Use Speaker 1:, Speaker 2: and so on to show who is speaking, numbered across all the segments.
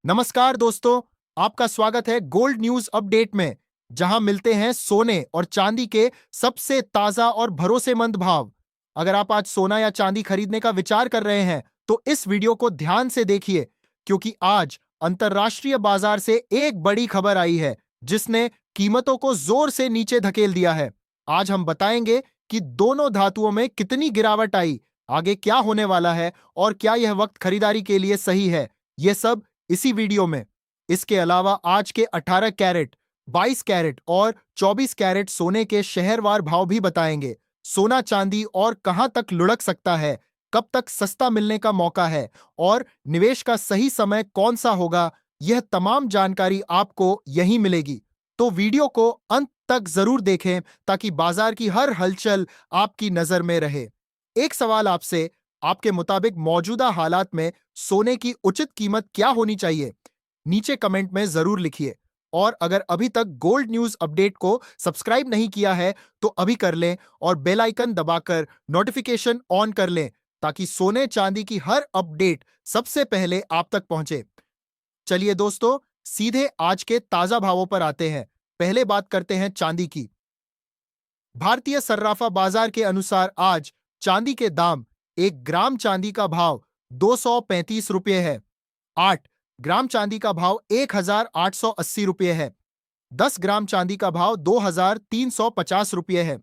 Speaker 1: नमस्कार दोस्तों, आपका स्वागत है गोल्ड न्यूज अपडेट में, जहां मिलते हैं सोने और चांदी के सबसे ताजा और भरोसेमंद भाव। अगर आप आज सोना या चांदी खरीदने का विचार कर रहे हैं, तो इस वीडियो को ध्यान से देखिए, क्योंकि आज अंतर्राष्ट्रीय बाजार से एक बड़ी खबर आई है, जिसने कीमतों को जोर से नीचे धकेल दिया है। आज हम बताएंगे कि दोनों धातुओं में कितनी गिरावट आई, आगे क्या होने वाला है और क्या यह वक्त खरीदारी के लिए सही है। यह सब इसी वीडियो में। इसके अलावा आज के 18 कैरेट, 22 कैरेट और 24 कैरेट सोने के शहरवार भाव भी बताएंगे। सोना चांदी और कहां तक लुढ़क सकता है, कब तक सस्ता मिलने का मौका है और निवेश का सही समय कौन सा होगा, यह तमाम जानकारी आपको यहीं मिलेगी। तो वीडियो को अंत तक जरूर देखें, ताकि बाजार की हर हलचल आपकी नजर में रहे। एक सवाल आपसे, आपके मुताबिक मौजूदा हालात में सोने की उचित कीमत क्या होनी चाहिए? नीचे कमेंट में जरूर लिखिए। और अगर अभी तक गोल्ड न्यूज अपडेट को सब्सक्राइब नहीं किया है, तो अभी कर लें और बेल आइकन दबाकर नोटिफिकेशन ऑन कर लें, ताकि सोने चांदी की हर अपडेट सबसे पहले आप तक पहुंचे। चलिए दोस्तों, सीधे आज के ताजा भावों पर आते हैं। पहले बात करते हैं चांदी की। भारतीय सर्राफा बाजार के अनुसार आज चांदी के दाम, 1 ग्राम चांदी का भाव 235 रुपये है। 8 ग्राम चांदी का भाव 1,880 रुपये है। 10 ग्राम चांदी का भाव 2,350 रुपये है।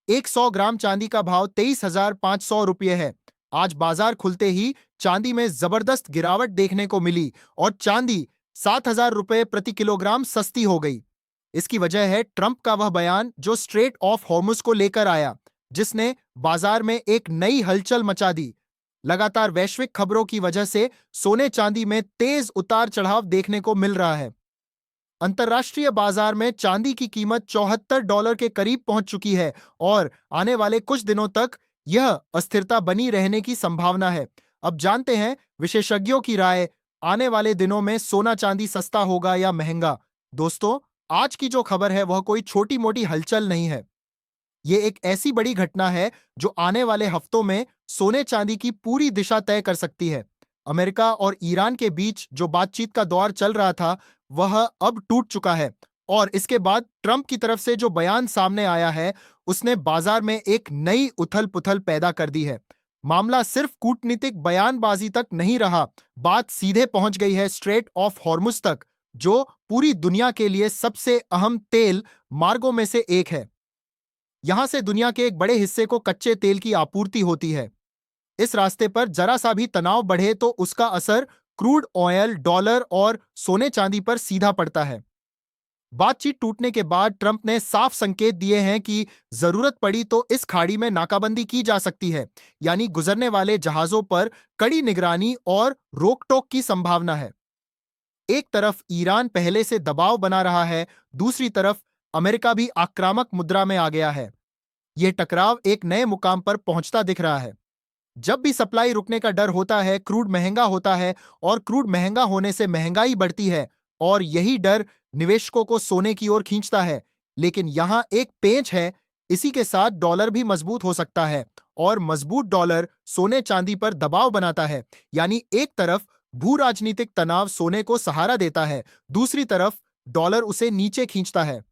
Speaker 1: 100 ग्राम चांदी का भाव 23,500 रुपये है। आज बाजार खुलते ही चांदी में जबरदस्त गिरावट देखने को मिली और चांदी 7,000 रुपये प्रति किलोग्राम सस्ती हो गई। इसकी वजह है ट्रंप का वह बयान जो स्ट्रेट ऑफ हॉर्मुज को लेकर आया, जिसने बाजार में एक नई हलचल मचा दी। लगातार वैश्विक खबरों की वजह से सोने चांदी में तेज उतार चढ़ाव देखने को मिल रहा है। अंतर्राष्ट्रीय बाजार में चांदी की कीमत $74 के करीब पहुंच चुकी है और आने वाले कुछ दिनों तक यह अस्थिरता बनी रहने की संभावना है। अब जानते हैं विशेषज्ञों की राय, आने वाले दिनों में सोना चांदी सस्ता होगा या महंगा। दोस्तों, आज की जो खबर है वह कोई छोटी मोटी हलचल नहीं है। ये एक ऐसी बड़ी घटना है जो आने वाले हफ्तों में सोने चांदी की पूरी दिशा तय कर सकती है। अमेरिका और ईरान के बीच जो बातचीत का दौर चल रहा था, वह अब टूट चुका है और इसके बाद ट्रंप की तरफ से जो बयान सामने आया है, उसने बाजार में एक नई उथल-पुथल पैदा कर दी है। मामला सिर्फ कूटनीतिक बयानबाजी तक नहीं रहा, बात सीधे पहुंच गई है स्ट्रेट ऑफ हॉर्मुज तक, जो पूरी दुनिया के लिए सबसे अहम तेल मार्गों में से एक है। यहां से दुनिया के एक बड़े हिस्से को कच्चे तेल की आपूर्ति होती है। इस रास्ते पर जरा सा भी तनाव बढ़े तो उसका असर क्रूड ऑयल, डॉलर और सोने चांदी पर सीधा पड़ता है। बातचीत टूटने के बाद ट्रंप ने साफ संकेत दिए हैं कि जरूरत पड़ी तो इस खाड़ी में नाकाबंदी की जा सकती है, यानी गुजरने वाले जहाजों पर कड़ी निगरानी और रोक टोक की संभावना है। एक तरफ ईरान पहले से दबाव बना रहा है, दूसरी तरफ अमेरिका भी आक्रामक मुद्रा में आ गया है। यह टकराव एक नए मुकाम पर पहुंचता दिख रहा है। जब भी सप्लाई रुकने का डर होता है, क्रूड महंगा होता है और क्रूड महंगा होने से महंगाई बढ़ती है और यही डर निवेशकों को सोने की ओर खींचता है। लेकिन यहां एक पेंच है, इसी के साथ डॉलर भी मजबूत हो सकता है और मजबूत डॉलर सोने चांदी पर दबाव बनाता है। यानी एक तरफ भू राजनीतिक तनाव सोने को सहारा देता है, दूसरी तरफ डॉलर उसे नीचे खींचता है।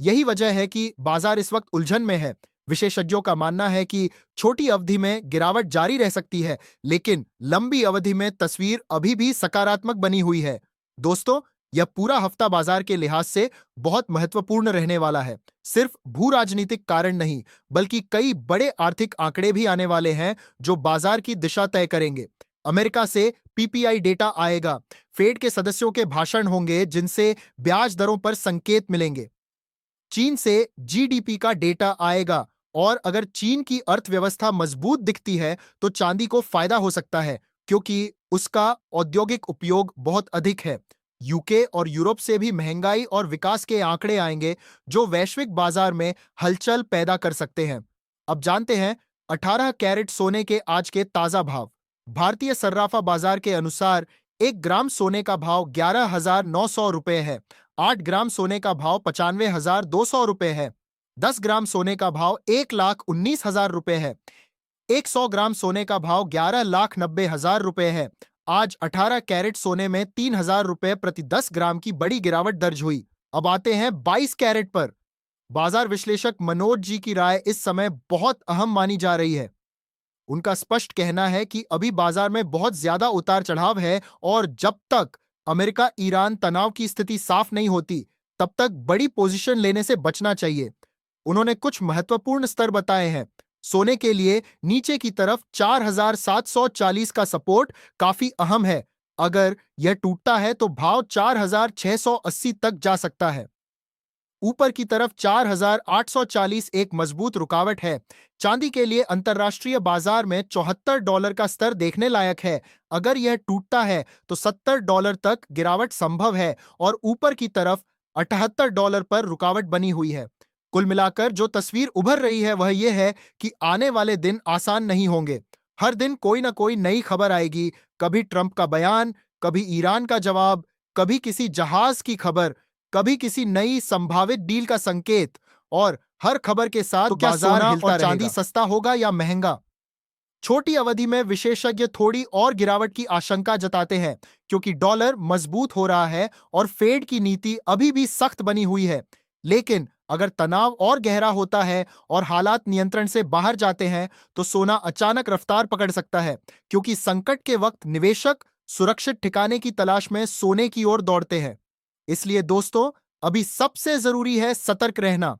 Speaker 1: यही वजह है कि बाजार इस वक्त उलझन में है। विशेषज्ञों का मानना है कि छोटी अवधि में गिरावट जारी रह सकती है, लेकिन लंबी अवधि में तस्वीर अभी भी सकारात्मक बनी हुई है। दोस्तों, यह पूरा हफ्ता बाजार के लिहाज से बहुत महत्वपूर्ण रहने वाला है। सिर्फ भू राजनीतिक कारण नहीं, बल्कि कई बड़े आर्थिक आंकड़े भी आने वाले हैं जो बाजार की दिशा तय करेंगे। अमेरिका से पीपीआई डेटा आएगा, फेड के सदस्यों के भाषण होंगे जिनसे ब्याज दरों पर संकेत मिलेंगे। चीन से जीडीपी का डेटा आएगा और अगर चीन की अर्थव्यवस्था मजबूत दिखती है तो चांदी को फायदा हो सकता है, क्योंकि उसका औद्योगिक उपयोग बहुत अधिक है। यूके और यूरोप से भी महंगाई और विकास के आंकड़े आएंगे जो वैश्विक बाजार में हलचल पैदा कर सकते हैं। अब जानते हैं 18 कैरेट सोने के आज के ताजा भाव। भारतीय सर्राफा बाजार के अनुसार 1 ग्राम सोने का भाव 11,900 रुपये है। 8 ग्राम सोने का भाव 95,200 रुपये है। 10 ग्राम सोने का भाव 1,19,000 रुपये है। 100 ग्राम सोने का भाव 11,90,000 रुपये है। आज 18 कैरेट सोने में 3,000 रुपए प्रति 10 ग्राम की बड़ी गिरावट दर्ज हुई। अब आते हैं 22 कैरेट पर। बाजार विश्लेषक मनोज जी की राय इस समय बहुत अहम मानी जा रही है। उनका स्पष्ट कहना है कि अभी बाजार में बहुत ज्यादा उतार चढ़ाव है और जब तक अमेरिका ईरान तनाव की स्थिति साफ नहीं होती, तब तक बड़ी पोजीशन लेने से बचना चाहिए। उन्होंने कुछ महत्वपूर्ण स्तर बताए हैं। सोने के लिए नीचे की तरफ 4,740 का सपोर्ट काफी अहम है। अगर यह टूटता है तो भाव 4,680 तक जा सकता है। ऊपर की तरफ 4,840 एक मजबूत रुकावट है। चांदी के लिए अंतर्राष्ट्रीय बाजार में $74 का स्तर देखने लायक है। अगर यह टूटता है तो $70 तक गिरावट संभव है और ऊपर की तरफ $78 पर रुकावट बनी हुई है। कुल मिलाकर जो तस्वीर उभर रही है वह यह है कि आने वाले दिन आसान नहीं होंगे। हर दिन कोई ना कोई नई खबर आएगी। कभी ट्रंप का बयान, कभी ईरान का जवाब, कभी किसी जहाज की खबर, कभी किसी नई संभावित डील का संकेत। और हर खबर के साथ तो क्या
Speaker 2: बाजार
Speaker 1: सोना
Speaker 2: हिलता
Speaker 1: और चांदी
Speaker 2: रहेगा।
Speaker 1: सस्ता होगा या महंगा? छोटी अवधि में विशेषज्ञ थोड़ी और गिरावट की आशंका जताते हैं, क्योंकि डॉलर मजबूत हो रहा है और फेड की नीति अभी भी सख्त बनी हुई है। लेकिन अगर तनाव और गहरा होता है और हालात नियंत्रण से बाहर जाते हैं तो सोना अचानक रफ्तार पकड़ सकता है, क्योंकि संकट के वक्त निवेशक सुरक्षित ठिकाने की तलाश में सोने की ओर दौड़ते हैं। इसलिए दोस्तों, अभी सबसे जरूरी है सतर्क रहना।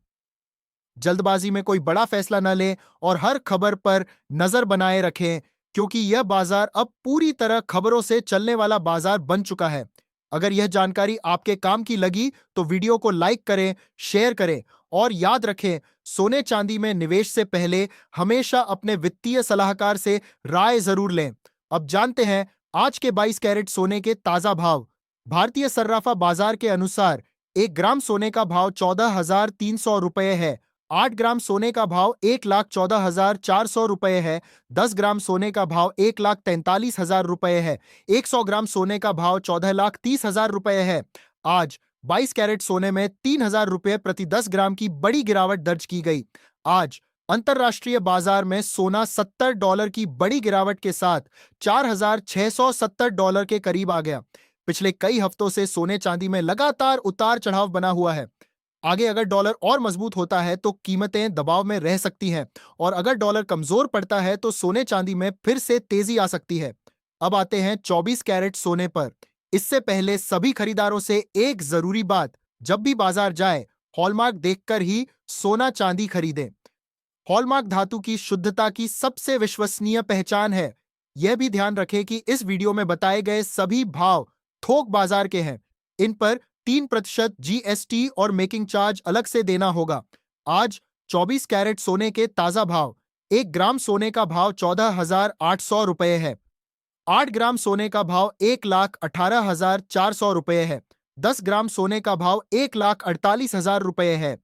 Speaker 1: जल्दबाजी में कोई बड़ा फैसला न लें और हर खबर पर नजर बनाए रखें, क्योंकि यह बाजार अब पूरी तरह खबरों से चलने वाला बाजार बन चुका है। अगर यह जानकारी आपके काम की लगी तो वीडियो को लाइक करें, शेयर करें और याद रखें, सोने चांदी में निवेश से पहले हमेशा अपने वित्तीय सलाहकार से राय जरूर लें। अब जानते हैं आज के 22 कैरेट सोने के ताजा भाव। भारतीय सर्राफा बाजार के अनुसार 1 ग्राम सोने का भाव 14,300 रुपए है। 8 ग्राम सोने का भाव 1,14,400 रुपए है। 10 ग्राम सोने का भाव 1,43,000 रुपए है। 100 ग्राम सोने का भाव 14,30,000 रुपए है। आज 22 कैरेट सोने में 3,000 रुपए प्रति 10 ग्राम की बड़ी गिरावट दर्ज की गई। आज अंतरराष्ट्रीय बाजार में सोना $70 की बड़ी गिरावट के साथ $4,670 के करीब आ गया। पिछले कई हफ्तों से सोने चांदी में लगातार उतार चढ़ाव बना हुआ है। आगे अगर डॉलर और मजबूत होता है तो कीमतें दबाव में रह सकती हैं, और अगर डॉलर कमजोर पड़ता है तो सोने चांदी में फिर से तेजी आ सकती है। अब आते हैं 24 कैरेट सोने पर। इससे पहले सभी खरीदारों से एक जरूरी बात, जब भी बाजार जाए हॉलमार्क देखकर ही सोना चांदी खरीदें। हॉलमार्क धातु की शुद्धता की सबसे विश्वसनीय पहचान है। यह भी ध्यान रखें कि इस वीडियो में बताए गए सभी भाव थोक बाजार के हैं। इन पर 3% जीएसटी और मेकिंग चार्ज अलग से देना होगा। आज 24 कैरेट सोने के ताजा भाव। 1 ग्राम सोने का भाव 14,800 रुपए है। 8 ग्राम सोने का भाव 1,18,400 रुपए है। 10 ग्राम सोने का भाव 1,48,000 रुपए है।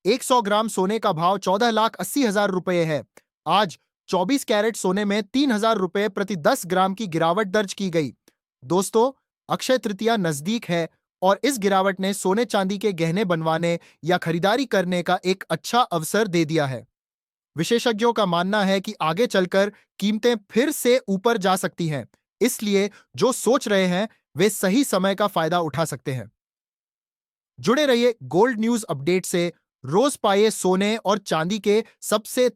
Speaker 1: 100 ग्राम सोने का भाव 14,80,000 रुपए है। आज 24 कैरेट सोने में 3,000 रुपए प्रति 10 ग्राम की गिरावट दर्ज की गई। दोस्तों, अक्षय तृतीया नजदीक है और इस गिरावट ने सोने चांदी के गहने बनवाने या खरीदारी करने का एक अच्छा अवसर दे दिया है। विशेषज्ञों का मानना है कि आगे चलकर कीमतें फिर से ऊपर जा सकती हैं। इसलिए जो सोच रहे हैं वे सही समय का फायदा उठा सकते हैं। जुड़े रहिए गोल्ड न्यूज अपडेट से। रोज पाइए सोने और चांदी के सबसे